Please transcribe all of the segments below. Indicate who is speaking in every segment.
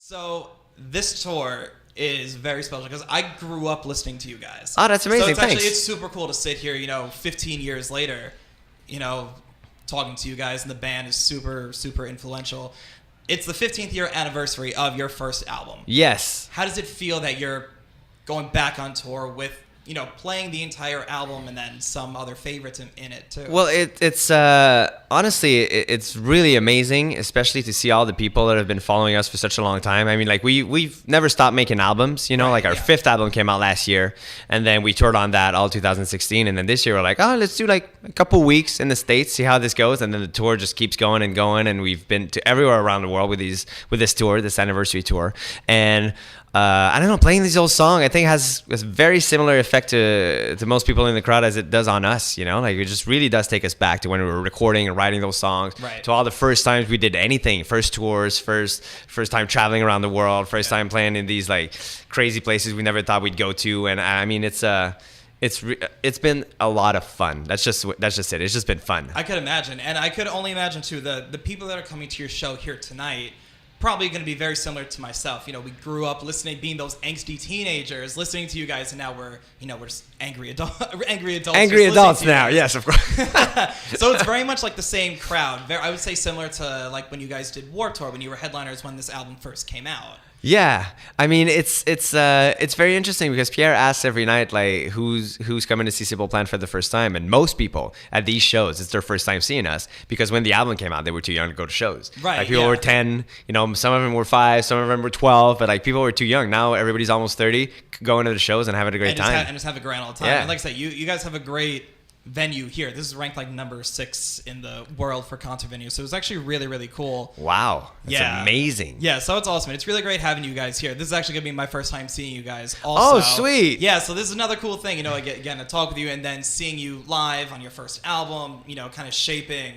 Speaker 1: So this tour is very special because I grew up listening to you guys.
Speaker 2: Oh, that's amazing.
Speaker 1: So
Speaker 2: Thanks.
Speaker 1: it's super cool to sit here, 15 years later, you know, talking to you guys, and the band is super, super influential. It's the 15th year anniversary of your first album.
Speaker 2: Yes.
Speaker 1: How does it feel that you're going back on tour with, playing the entire album and then some other favorites in it too?
Speaker 2: Well, it's honestly, it's really amazing, especially to see all the people that have been following us for such a long time. I mean, like we've never stopped making albums,
Speaker 1: Right,
Speaker 2: like our fifth album came out last year, and then we toured on that all 2016, and then this year we're like, oh, let's do like a couple weeks in the States, see how this goes, and then the tour just keeps going and going, and we've been to everywhere around the world with this tour, this anniversary tour, and I don't know, playing these old songs, I think has a very similar effect to most people in the crowd as it does on us, like it just really does take us back to when we were recording and writing those songs,
Speaker 1: right,
Speaker 2: to all the first times we did anything, first tours, first time traveling around the world, first time playing in these like crazy places we never thought we'd go to, and I mean it's been a lot of fun. That's just it. It's just been fun.
Speaker 1: I could imagine, and I could only imagine too the people that are coming to your show here tonight. Probably going to be very similar to myself. We grew up listening, being those angsty teenagers, listening to you guys, and now we're just angry adults.
Speaker 2: Angry adults now, yes, of course.
Speaker 1: So it's very much like the same crowd. I would say similar to like when you guys did Warped Tour, when you were headliners when this album first came out.
Speaker 2: Yeah, I mean it's very interesting because Pierre asks every night like who's coming to see Simple Plan for the first time, and most people at these shows it's their first time seeing us because when the album came out they were too young to go to shows.
Speaker 1: Right.
Speaker 2: Like people were 10, some of them were 5, some of them were 12, but like people were too young. Now everybody's almost 30, going to the shows and having a great time.
Speaker 1: And just have a grand old time.
Speaker 2: Yeah.
Speaker 1: And like I said, you guys have a great venue here. This is ranked like number 6 in the world for concert venues. So it's actually really, really cool.
Speaker 2: Wow. That's amazing.
Speaker 1: Yeah, so it's awesome. It's really great having you guys here. This is actually going to be my first time seeing you guys also.
Speaker 2: Oh, sweet.
Speaker 1: Yeah, so this is another cool thing, again, to talk with you and then seeing you live on your first album, kind of shaping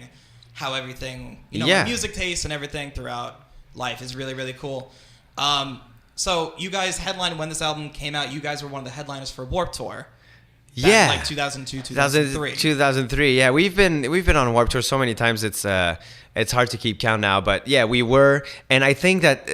Speaker 1: how everything, my music taste and everything throughout life is really, really cool. So you guys headlined when this album came out. You guys were one of the headliners for Warped Tour.
Speaker 2: Yeah,
Speaker 1: like 2002, 2003.
Speaker 2: 2003. Yeah, we've been on Warped Tour so many times. It's hard to keep count now, but yeah, we were, and I think that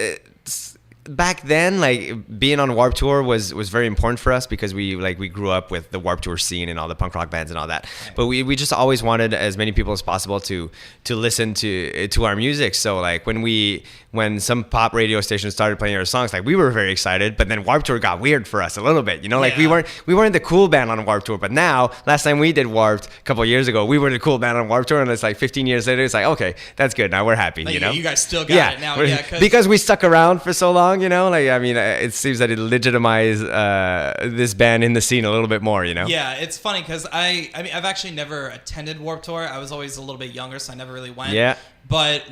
Speaker 2: back then, like being on Warped Tour was very important for us because we grew up with the Warped Tour scene and all the punk rock bands and all that. Right. But we just always wanted as many people as possible to listen to our music. So like when some pop radio stations started playing our songs, like we were very excited. But then Warped Tour got weird for us a little bit. Like we weren't the cool band on Warped Tour. But now, last time we did Warped a couple of years ago, we were the cool band on Warped Tour, and it's like 15 years later, it's like okay, that's good. Now we're happy.
Speaker 1: Like, you guys still got it now. Yeah,
Speaker 2: because we stuck around for so long. Like I mean, it seems that it legitimized this band in the scene a little bit more.
Speaker 1: Yeah, it's funny because I mean I've actually never attended Warped Tour. I was always a little bit younger, so I never really went.
Speaker 2: Yeah.
Speaker 1: But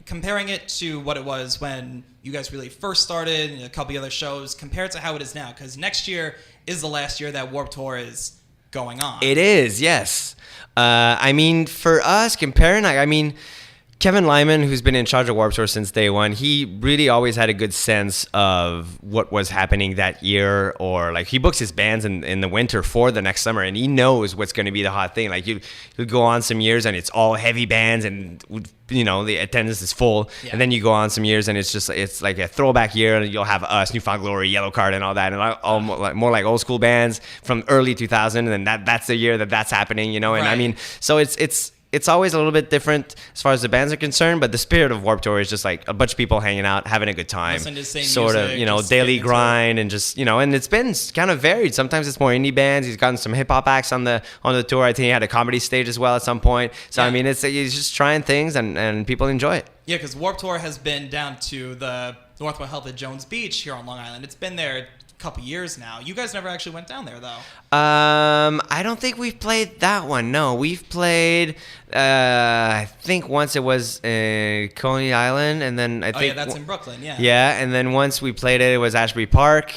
Speaker 1: comparing it to what it was when you guys really first started and a couple of other shows, compared to how it is now, because next year is the last year that Warped Tour is going on.
Speaker 2: It is, yes. I mean, for us, comparing, Kevin Lyman, who's been in charge of Warped Tour since day one, he really always had a good sense of what was happening that year, or like he books his bands in the winter for the next summer, and he knows what's going to be the hot thing. Like you'll go on some years and it's all heavy bands and the attendance is full, and then you go on some years and it's like a throwback year, and you'll have us, New Found Glory, Yellow Card, and all that, and all more like old school bands from early 2000, and then that's the year that's happening, and right. I mean, so it's always a little bit different as far as the bands are concerned, but the spirit of Warped Tour is just like a bunch of people hanging out, having a good time,
Speaker 1: listen to the same
Speaker 2: sort
Speaker 1: music,
Speaker 2: of, daily grind, and just, and it's been kind of varied. Sometimes it's more indie bands. He's gotten some hip hop acts on the tour. I think he had a comedy stage as well at some point. So, I mean, he's just trying things and people enjoy it.
Speaker 1: Yeah, because Warped Tour has been down to the Northwell Health at Jones Beach here on Long Island. It's been there couple years now. You guys never actually went down there though.
Speaker 2: I don't think we've played that one. No, we've played I think once it was Coney Island, and then I think
Speaker 1: that's in Brooklyn.
Speaker 2: Yeah, and then once we played it was Ashbury Park,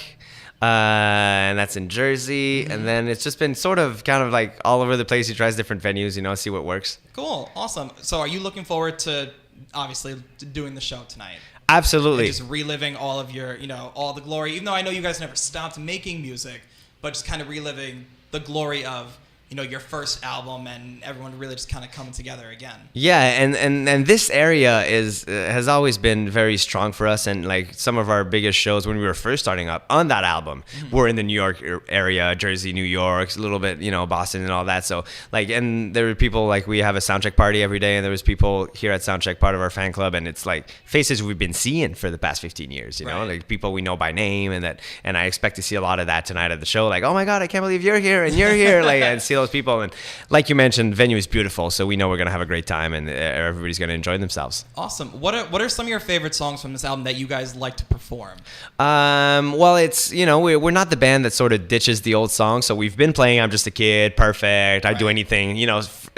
Speaker 2: and that's in Jersey. And then it's just been kind of like all over the place. He tries different venues, see what works.
Speaker 1: Cool, awesome. So are you looking forward to obviously doing the show tonight?
Speaker 2: Absolutely.
Speaker 1: And just reliving all of your, all the glory. Even though I know you guys never stopped making music, but just kind of reliving the glory of, your first album and everyone really just kind of coming together again.
Speaker 2: Yeah, and this area has always been very strong for us, and like some of our biggest shows when we were first starting up on that album were in the New York area, Jersey, New York, a little bit, Boston and all that. So like, and there were people, like we have a soundcheck party every day, and there was people here at Soundcheck, part of our fan club, and it's like faces we've been seeing for the past 15 years,
Speaker 1: right.
Speaker 2: like people we know by name, and I expect to see a lot of that tonight at the show. Like, oh my God, I can't believe you're here and you're here, like, and see those people. And like you mentioned, venue is beautiful, so we know we're gonna have a great time, and everybody's gonna enjoy themselves.
Speaker 1: Awesome. What are some of your favorite songs from this album that you guys like to perform?
Speaker 2: Well, it's we're not the band that sort of ditches the old songs. So we've been playing "I'm Just a Kid," "Perfect," "I'd Do Anything,"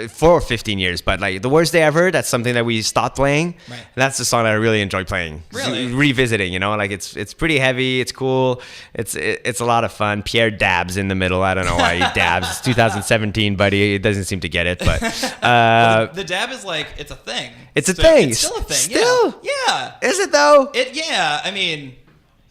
Speaker 2: for 15 years. But like "The Worst Day Ever," that's something that we stopped playing.
Speaker 1: Right.
Speaker 2: That's the song that I really enjoy playing.
Speaker 1: Really?
Speaker 2: Revisiting, like it's pretty heavy. It's cool. It's a lot of fun. Pierre dabs in the middle. I don't know why he dabs. It's 2017, buddy. It doesn't seem to get it, but
Speaker 1: well, the dab is like, it's a thing.
Speaker 2: It's a thing.
Speaker 1: It's still a thing.
Speaker 2: Still?
Speaker 1: Yeah.
Speaker 2: Is it though?
Speaker 1: I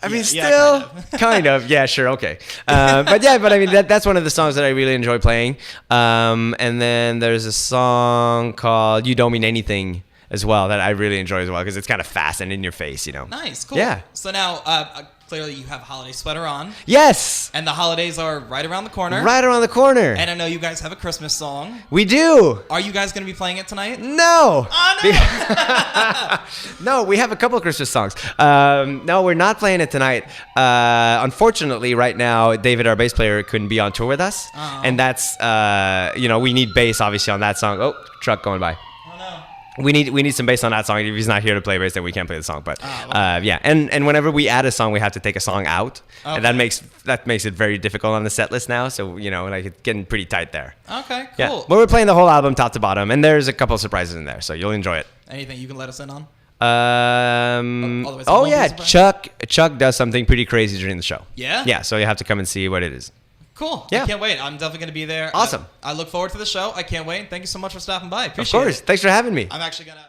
Speaker 1: mean,
Speaker 2: still kind of. Yeah, sure. Okay. But I mean, that's one of the songs that I really enjoy playing. And then there's a song called "You Don't Mean Anything" as well that I really enjoy as well, because it's kind of fast and in your face,
Speaker 1: Nice. Cool.
Speaker 2: Yeah.
Speaker 1: So now, clearly you have a holiday sweater on.
Speaker 2: Yes.
Speaker 1: And the holidays are right around the corner.
Speaker 2: Right around the corner.
Speaker 1: And I know you guys have a Christmas song.
Speaker 2: We do.
Speaker 1: Are you guys going to be playing it tonight?
Speaker 2: No.
Speaker 1: Oh, no.
Speaker 2: No, we have a couple of Christmas songs. No, we're not playing it tonight. Unfortunately, right now, David, our bass player, couldn't be on tour with us.
Speaker 1: Oh.
Speaker 2: And that's, we need bass, obviously, on that song. Oh, truck going by.
Speaker 1: Oh, no.
Speaker 2: We need some bass on that song. If he's not here to play bass, then we can't play the song. But
Speaker 1: well.
Speaker 2: yeah, and whenever we add a song, we have to take a song out,
Speaker 1: Okay.
Speaker 2: and that makes it very difficult on the set list now. So like it's getting pretty tight there.
Speaker 1: Okay, cool.
Speaker 2: Yeah, but we're playing the whole album top to bottom, and there's a couple of surprises in there, so you'll enjoy it.
Speaker 1: Anything you can let us in on?
Speaker 2: Oh yeah, Chuck does something pretty crazy during the show.
Speaker 1: Yeah?
Speaker 2: Yeah, so you have to come and see what it is.
Speaker 1: Cool.
Speaker 2: Yeah.
Speaker 1: I can't wait. I'm definitely going to be there.
Speaker 2: Awesome.
Speaker 1: I look forward to the show. I can't wait. Thank you so much for stopping by. Appreciate it.
Speaker 2: Of course. Thanks for having me.
Speaker 1: I'm actually going to...